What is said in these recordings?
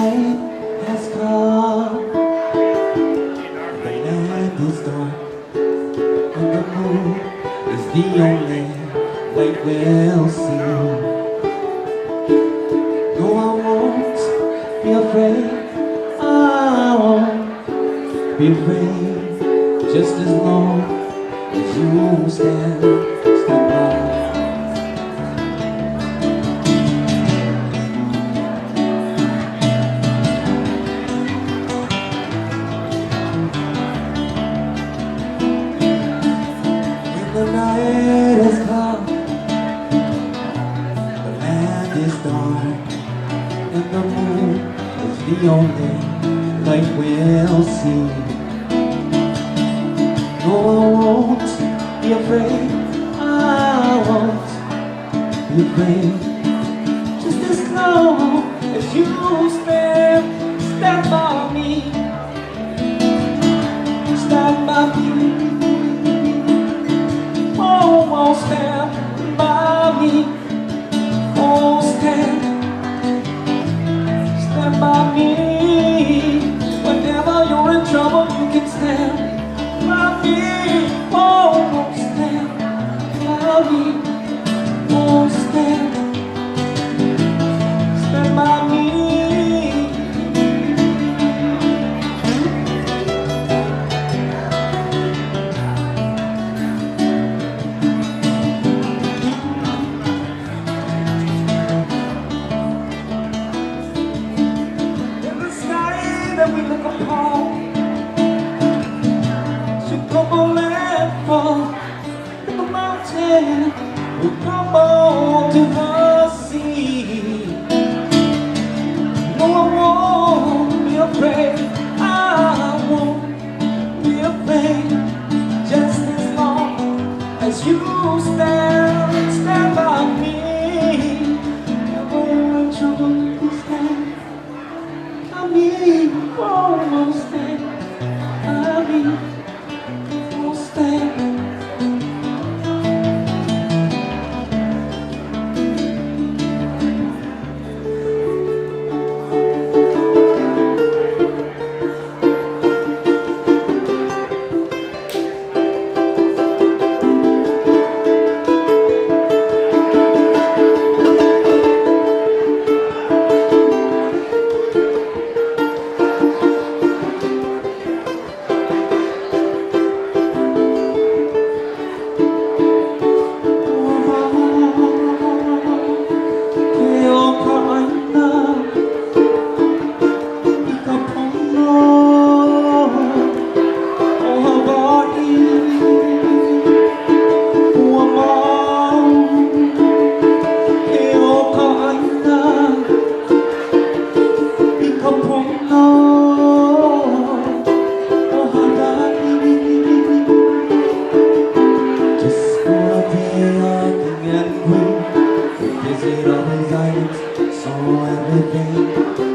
night has come, the land is dark, and the moon is the only light we'll see. No, I won't be afraid, I won't be afraid, just as long as you stand by. The night has come, the land is dark, and the moon is the only light we'll see. No, I won't be afraid, I won't be afraid, just as long as you stand by me, stand by me. Oh, stand by me. Oh, stand by me. Whenever you're in trouble, you can stand by me. Oh, stand by me. Oh, stand by me. That we look upon should crumble and fall, and the mountain will crumble to the sea. No, I won't be afraid, I won't be afraid, just as long as you stand by me. Never in trouble, you stand by me. Oh, stand by me. Oh, stand.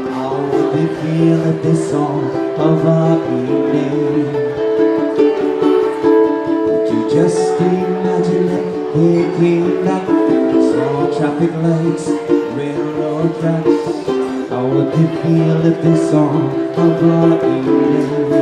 How would they feel if they saw Hawai'i name? Could you just imagine if they came back, saw traffic lights, railroad tracks? How would they feel if they saw Hawai'i name?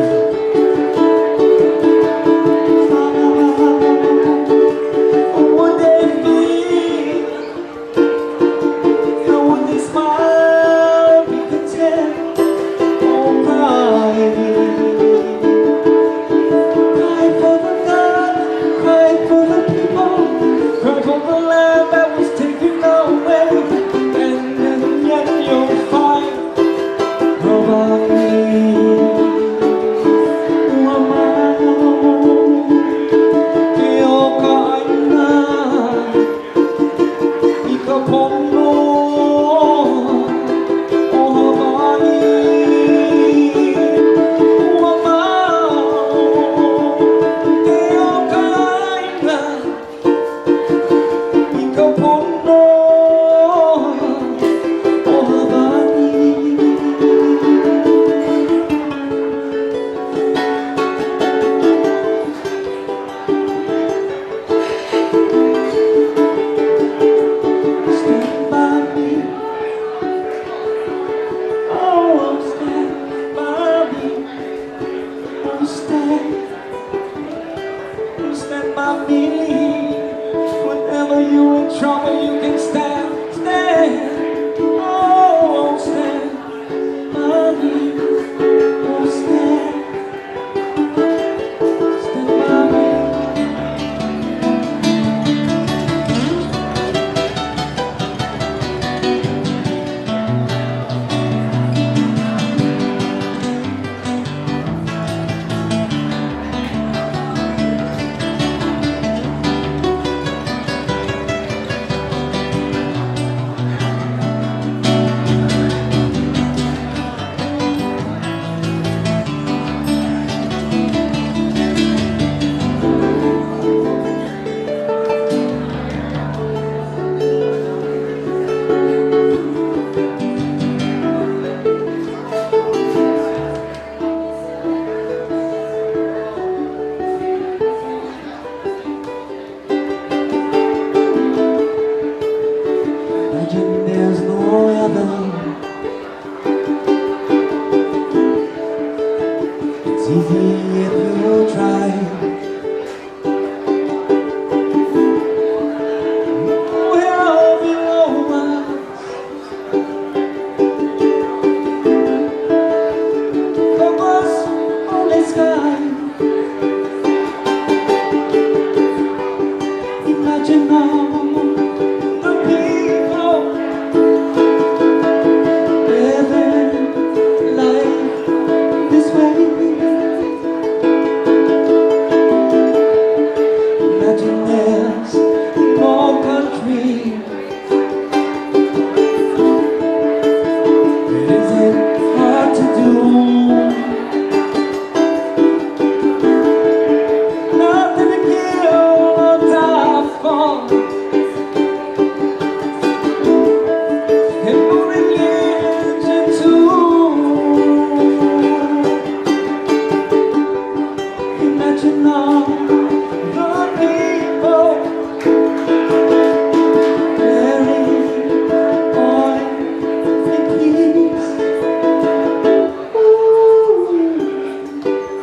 easy if you try. Well below us, focus on the sky. Imagine all the people living life this way. Imagine there's no country. It isn't hard to do. Nothing to kill or die for. And no religion too. Imagine all the people living on in peace. Ooh,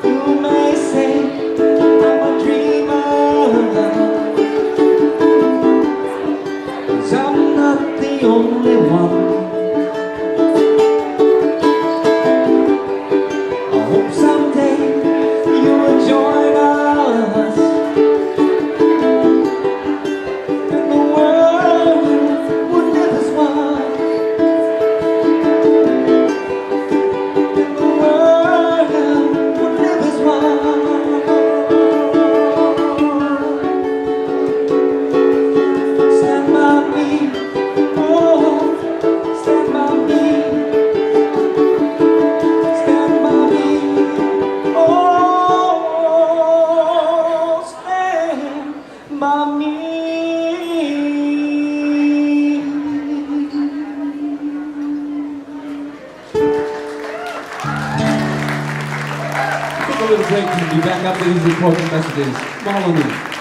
you may say I'm a dreamer, 'cause I'm not the only one. I hope someday you will join us, and the world would live as one. And the world would live as one. Stand by me, oh, stand by me. Stand by me, oh, stand by me. Take a little break and be back after these important messages. Mahalo nui.